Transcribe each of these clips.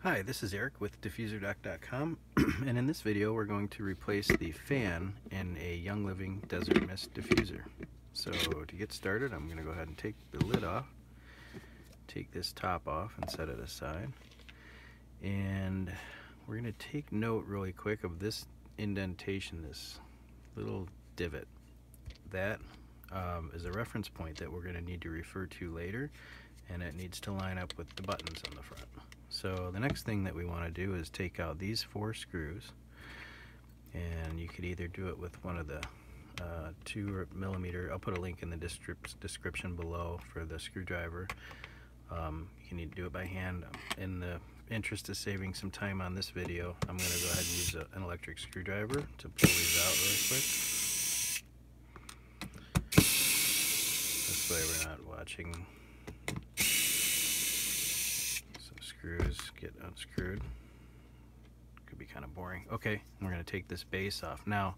Hi, this is Eric with DiffuserDoc.com, and in this video we're going to replace the fan in a Young Living Desert Mist diffuser. So to get started, I'm going to go ahead and take the lid off, take this top off and set it aside, and we're going to take note really quick of this indentation, this little divot. That is a reference point that we're going to need to refer to later, and it needs to line up with the buttons on the front. So the next thing that we want to do is take out these 4 screws, and you could either do it with one of the 2mm, I'll put a link in the description below for the screwdriver. You can either do it by hand. In the interest of saving some time on this video, I'm going to go ahead and use an electric screwdriver to pull these out really quick. This way we're not watching screws get unscrewed. Could be kind of boring. Okay, we're going to take this base off. Now,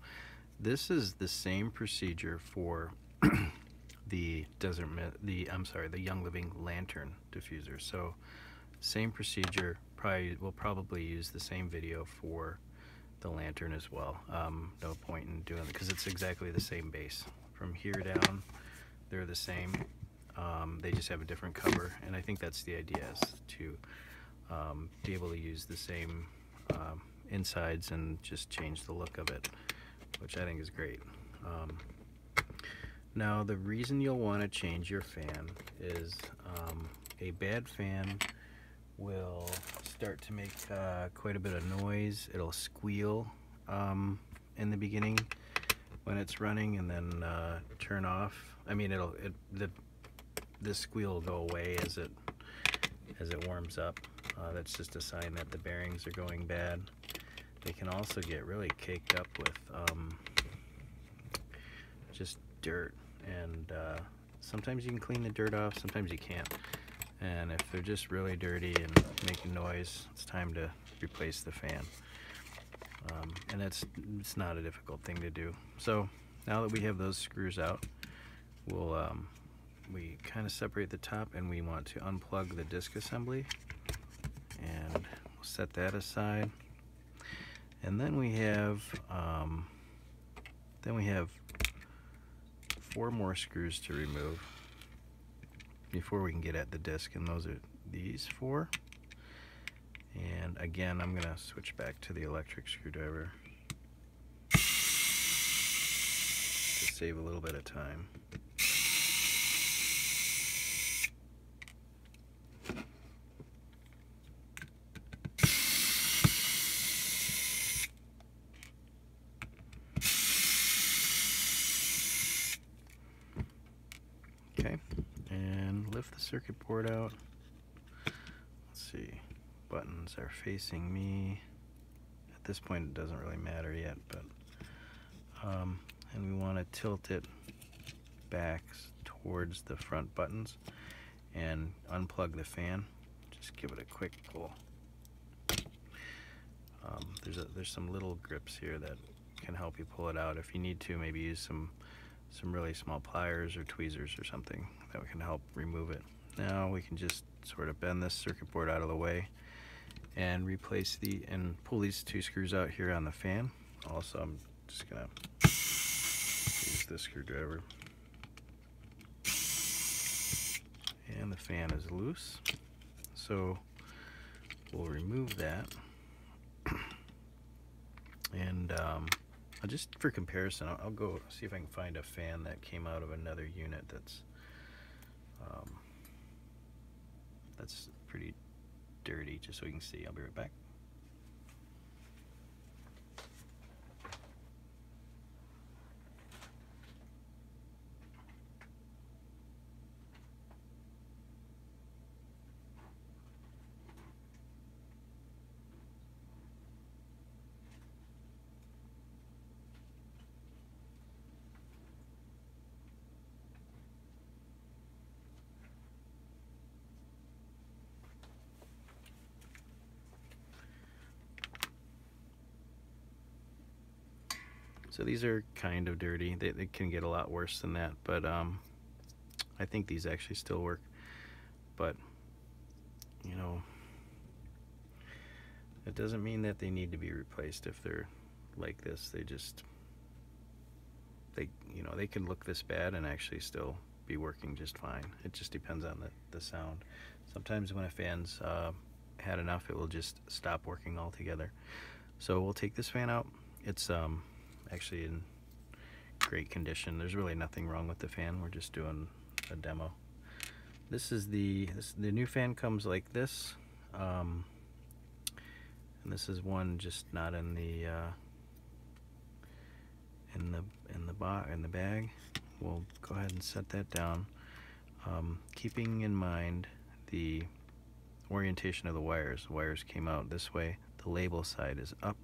this is the same procedure for the Young Living Lantern diffuser. So, same procedure. We'll probably use the same video for the lantern as well. No point in doing it because it's exactly the same base. From here down, they're the same. They just have a different cover, and I think that's the idea, is to be able to use the same insides and just change the look of it, which I think is great. Now, the reason you'll want to change your fan is a bad fan will start to make quite a bit of noise. It'll squeal in the beginning when it's running, and then turn off. I mean, the squeal will go away as it warms up. That's just a sign that the bearings are going bad. They can also get really caked up with just dirt, and sometimes you can clean the dirt off, sometimes you can't. And if they're just really dirty and making noise, it's time to replace the fan. And it's not a difficult thing to do. So now that we have those screws out, we kind of separate the top, and we want to unplug the disc assembly, and we'll set that aside. And then we have 4 more screws to remove before we can get at the disc, and those are these 4. And again, I'm going to switch back to the electric screwdriver to save a little bit of time. Okay, and lift the circuit board out. Let's see, buttons are facing me. At this point it doesn't really matter yet, but and we want to tilt it back towards the front buttons and unplug the fan. Just give it a quick pull. There's some little grips here that can help you pull it out. If you need to, maybe use some really small pliers or tweezers or something that can help remove it. Now we can just sort of bend this circuit board out of the way and and pull these 2 screws out here on the fan. Also, I'm just gonna use this screwdriver, and the fan is loose, so we'll remove that. And just for comparison, I'll go see if I can find a fan that came out of another unit that's pretty dirty, just so you can see. I'll be right back. So these are kind of dirty. They can get a lot worse than that, but I think these actually still work. But you know, It doesn't mean that they need to be replaced if they're like this. You know, they can look this bad and actually still be working just fine. It just depends on the sound. Sometimes when a fan's had enough, it will just stop working altogether. So we'll take this fan out. It's actually in great condition. There's really nothing wrong with the fan. We're just doing a demo. This is the new fan comes like this, and this is one just not in the in the bag. We'll go ahead and set that down, keeping in mind the orientation of the wires. The wires came out this way. The label side is up.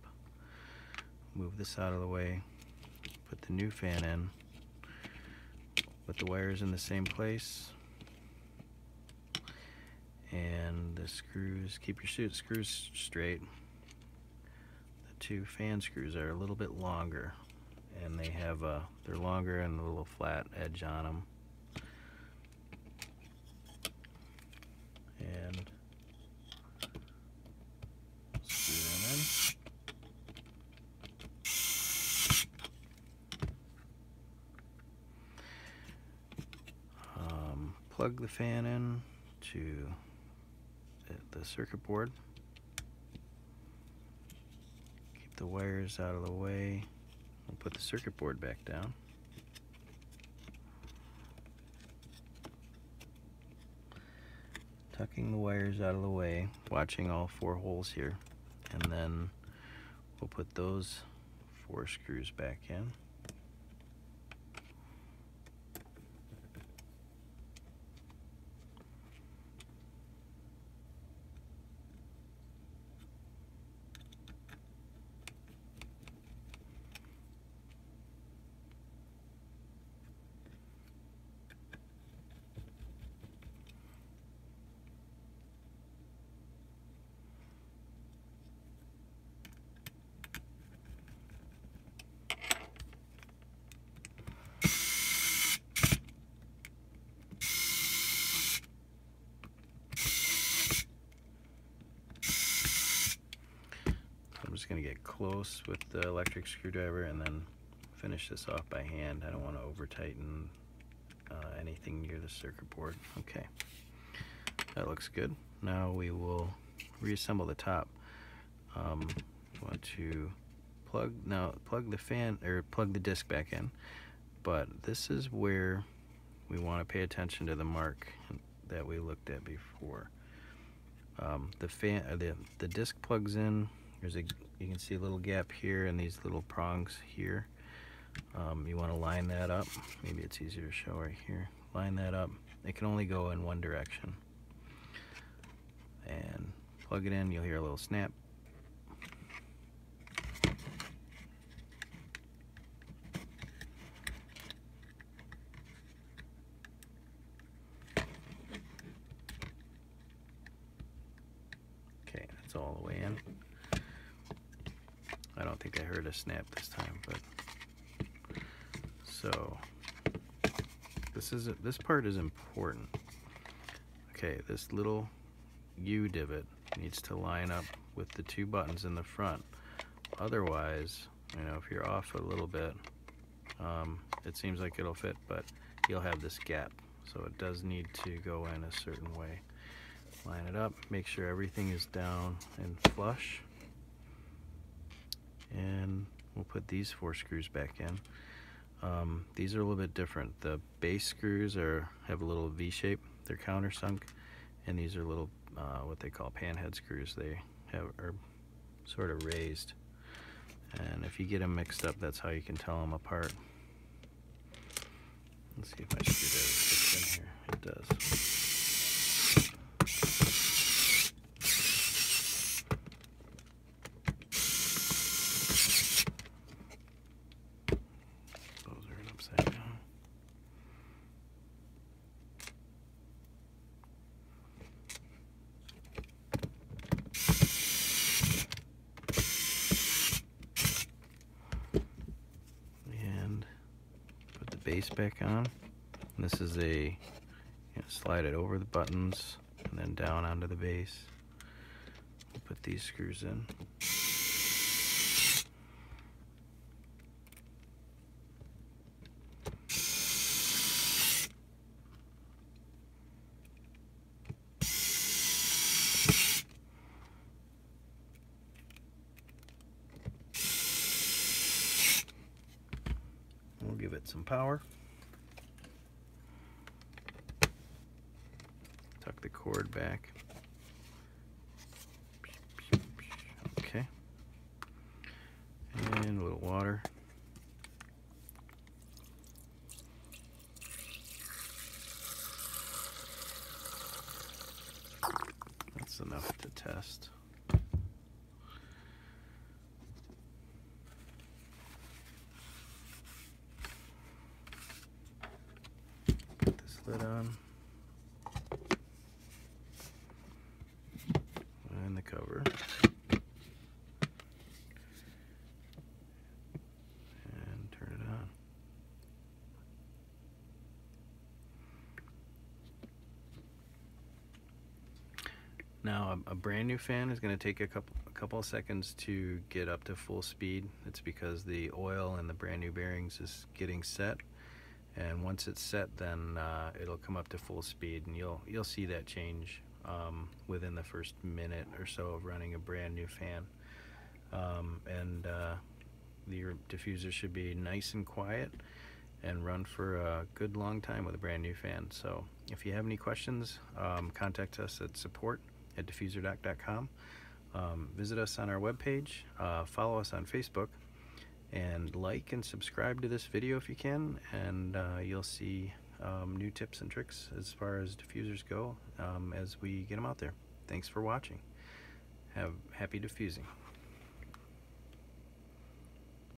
Move this out of the way. Put the new fan in. Put the wires in the same place. And the screws, keep your screws straight. The two fan screws are a little bit longer, and they have they're longer and a little flat edge on them. And screw them in. Plug the fan in to the circuit board. Keep the wires out of the way. We'll put the circuit board back down. Tucking the wires out of the way, watching all 4 holes here, and then we'll put those 4 screws back in. I'm just going to get close with the electric screwdriver and then finish this off by hand. I don't want to over tighten anything near the circuit board. Okay, that looks good. Now we will reassemble the top. Want to plug the fan, or plug the disc back in, but this is where we want to pay attention to the mark that we looked at before. The disc plugs in. You can see a little gap here and these little prongs here. You want to line that up. Maybe it's easier to show right here. Line that up. It can only go in one direction. And plug it in. You'll hear a little snap. Okay, that's all the way in. I don't think I heard a snap this time, but so this part is important. Okay, this little U divot needs to line up with the 2 buttons in the front. Otherwise, you know, if you're off a little bit, it seems like it'll fit, but you'll have this gap. So it does need to go in a certain way. Line it up, make sure everything is down and flush. And we'll put these 4 screws back in. These are a little bit different. The base screws have a little V shape. They're countersunk, and these are little what they call panhead screws. They are sort of raised, and if you get them mixed up, that's how you can tell them apart. Let's see if my screwdriver fits in here. It does. Base back on. And this is slide it over the buttons and then down onto the base. Put these screws in. We'll give it some power. Tuck the cord back. Okay. And a little water. That's enough to test. Put this lid on. And the cover. And turn it on. Now a brand new fan is going to take a couple of seconds to get up to full speed. It's because the oil and the brand new bearings is getting set, and once it's set, then it'll come up to full speed, and you'll see that change within the first minute or so of running a brand new fan. Your diffuser should be nice and quiet and run for a good long time with a brand new fan. So if you have any questions, contact us at support@DiffuserDoc.com. Visit us on our webpage, follow us on Facebook, and like and subscribe to this video if you can, and you'll see new tips and tricks as far as diffusers go as we get them out there. Thanks for watching. Have happy diffusing.